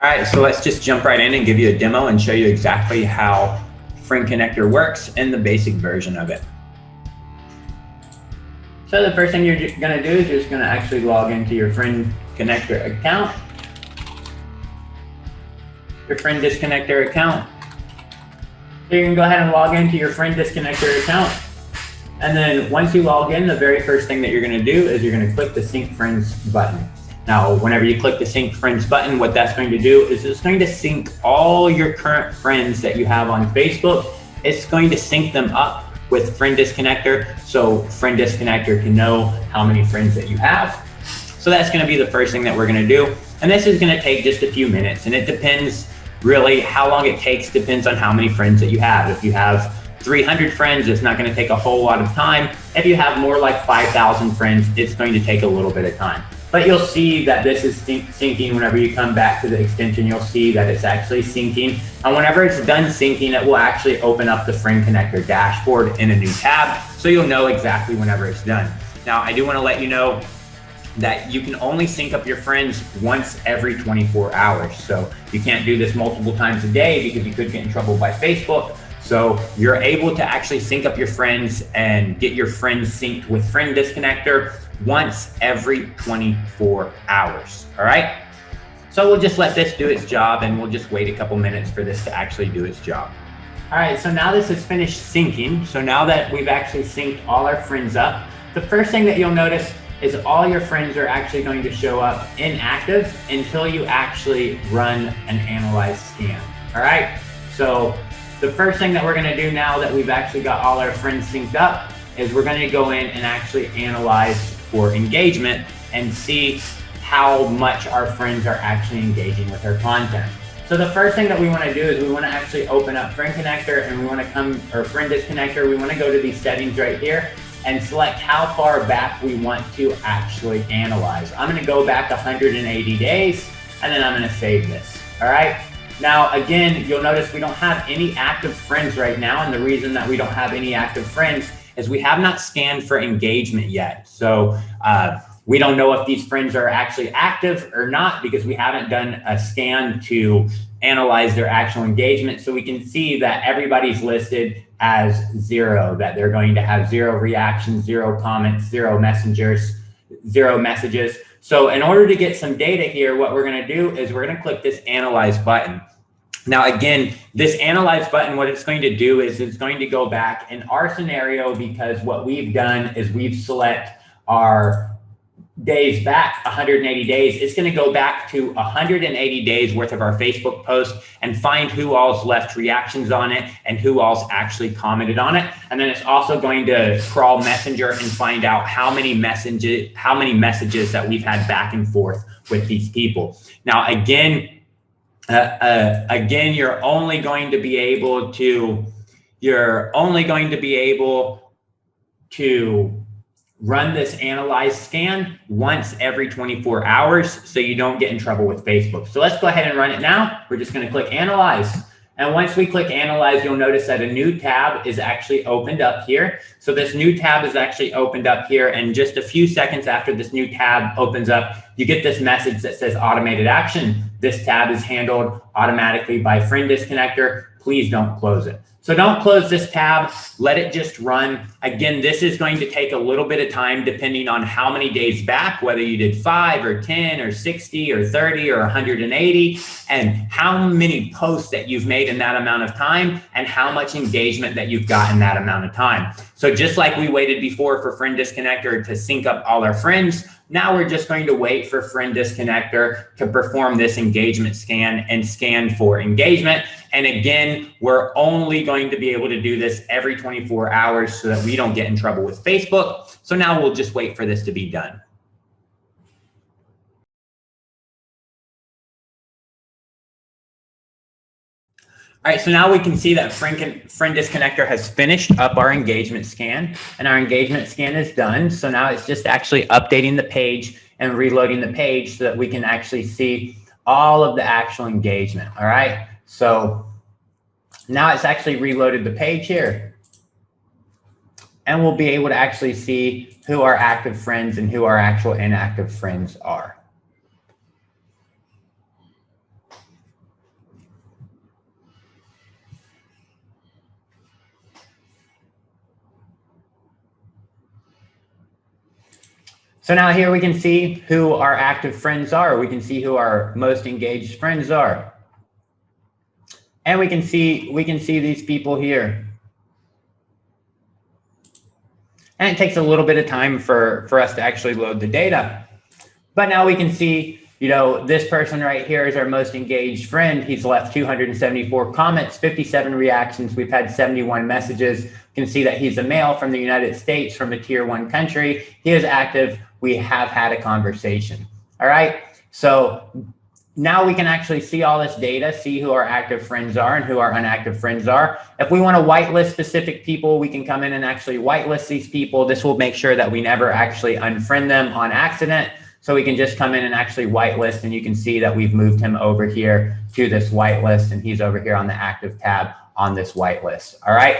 All right, so let's just jump right in and give you a demo and show you exactly how Friend Connector works and the basic version of it. So the first thing you're gonna do is you're just gonna actually log into your Friend Connector account, your Friend Disconnector account. So you can go ahead and log into your Friend Disconnector account. And then once you log in, the very first thing that you're gonna do is you're gonna click the Sync Friends button. Now, whenever you click the Sync Friends button, what that's going to do is it's going to sync all your current friends that you have on Facebook. It's going to sync them up with Friend Disconnector, so Friend Disconnector can know how many friends that you have. So that's going to be the first thing that we're going to do. And this is going to take just a few minutes, and it depends really how long it takes, depends on how many friends that you have. If you have 300 friends, it's not going to take a whole lot of time. If you have more like 5,000 friends, it's going to take a little bit of time. But you'll see that this is syncing. Whenever you come back to the extension, you'll see that it's actually syncing. And whenever it's done syncing, it will actually open up the Friend Connector dashboard in a new tab, so you'll know exactly whenever it's done. Now, I do want to let you know that you can only sync up your friends once every 24 hours. So you can't do this multiple times a day because you could get in trouble by Facebook. So you're able to actually sync up your friends and get your friends synced with Friend Disconnector once every 24 hours, all right? So we'll just let this do its job, and we'll just wait a couple minutes for this to actually do its job. All right, so now this is finished syncing. So now that we've actually synced all our friends up, the first thing that you'll notice is all your friends are actually going to show up inactive until you actually run an analyze scan, all right? So the first thing that we're gonna do now that we've actually got all our friends synced up is we're gonna go in and actually analyze for engagement and see how much our friends are actually engaging with our content. So the first thing that we wanna do is we wanna actually open up Friend Connector, and we wanna or Friend Disconnector, we wanna go to these settings right here and select how far back we want to actually analyze. I'm gonna go back 180 days, and then I'm gonna save this, all right? Now, again, you'll notice we don't have any active friends right now, and the reason that we don't have any active friends is we have not scanned for engagement yet. So we don't know if these friends are actually active or not because we haven't done a scan to analyze their actual engagement. So we can see that everybody's listed as 0, that they're going to have 0 reactions, 0 comments, 0 messengers, 0 messages. So in order to get some data here, what we're gonna do is we're gonna click this Analyze button. Now, again, this Analyze button, what it's going to do is it's going to go back in our scenario, because what we've done is we've select our days back 180 days. It's going to go back to 180 days worth of our Facebook post and find who all's left reactions on it and who all's actually commented on it. And then it's also going to crawl Messenger and find out how many messages that we've had back and forth with these people. Now, again, you're only going to be able to run this analyze scan once every 24 hours so you don't get in trouble with Facebook. So let's go ahead and run it now. We're just going to click analyze. And once we click analyze, you'll notice that a new tab is actually opened up here. So this new tab is actually opened up here, and just a few seconds after this new tab opens up, you get this message that says automated action. This tab is handled automatically by Friend Disconnector. Please don't close it. So don't close this tab, let it just run. Again, this is going to take a little bit of time depending on how many days back, whether you did 5 or 10 or 60 or 30 or 180, and how many posts that you've made in that amount of time and how much engagement that you've got in that amount of time. So just like we waited before for Friend Disconnector to sync up all our friends, now we're just going to wait for Friend Disconnector to perform this engagement scan and scan for engagement. And again, we're only going to be able to do this every 24 hours so that we don't get in trouble with Facebook. So now we'll just wait for this to be done. All right, so now we can see that Friend Disconnector has finished up our engagement scan, and our engagement scan is done. So now it's just actually updating the page and reloading the page so that we can actually see all of the actual engagement. All right, so now it's actually reloaded the page here, and we'll be able to actually see who our active friends and who our actual inactive friends are. So now here we can see who our active friends are. We can see who our most engaged friends are. And we can see these people here. And it takes a little bit of time for us to actually load the data. But now we can see, you know, this person right here is our most engaged friend. He's left 274 comments, 57 reactions. We've had 71 messages. You can see that he's a male from the United States, from a tier 1 country. He is active. We have had a conversation. All right. So now we can actually see all this data, see who our active friends are and who our inactive friends are. If we want to whitelist specific people, we can come in and actually whitelist these people. This will make sure that we never actually unfriend them on accident. So we can just come in and actually whitelist, and you can see that we've moved him over here to this whitelist, and he's over here on the active tab on this whitelist. All right.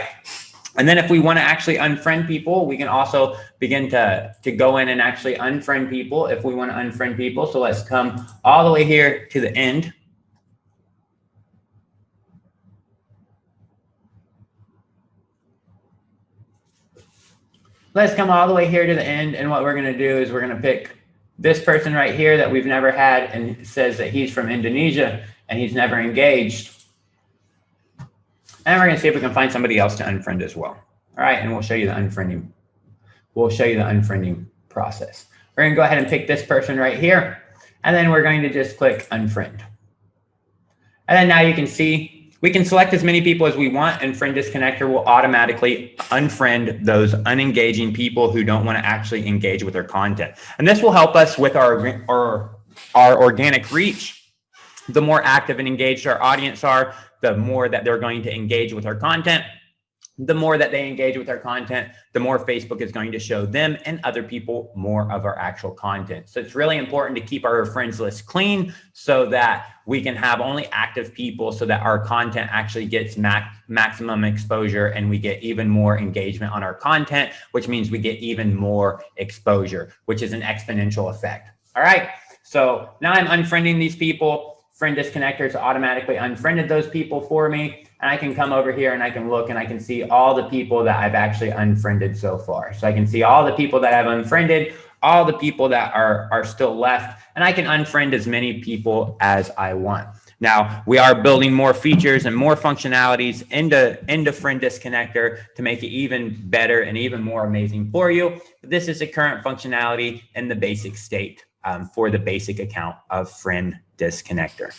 And then if we want to actually unfriend people, we can also begin to go in and actually unfriend people if we want to unfriend people. So let's come all the way here to the end. Let's come all the way here to the end. And what we're going to do is we're going to pick this person right here that we've never had, and it says that he's from Indonesia and he's never engaged. And we're going to see if we can find somebody else to unfriend as well. All right, and we'll show you the unfriending. We'll show you the unfriending process. We're going to go ahead and pick this person right here, and then we're going to just click unfriend. And then now you can see we can select as many people as we want, and Friend Disconnector will automatically unfriend those unengaging people who don't want to actually engage with our content. And this will help us with our organic reach. The more active and engaged our audience are, the more that they're going to engage with our content. The more that they engage with our content, the more Facebook is going to show them and other people more of our actual content. So it's really important to keep our friends list clean so that we can have only active people, so that our content actually gets maximum exposure and we get even more engagement on our content, which means we get even more exposure, which is an exponential effect. All right. So now I'm unfriending these people. Friend Disconnector has automatically unfriended those people for me. And I can come over here and I can look and I can see all the people that I've actually unfriended so far. So I can see all the people that I've unfriended, all the people that are still left, and I can unfriend as many people as I want. Now, we are building more features and more functionalities into Friend Disconnector to make it even better and even more amazing for you. But this is the current functionality in the basic state for the basic account of Friend Disconnector.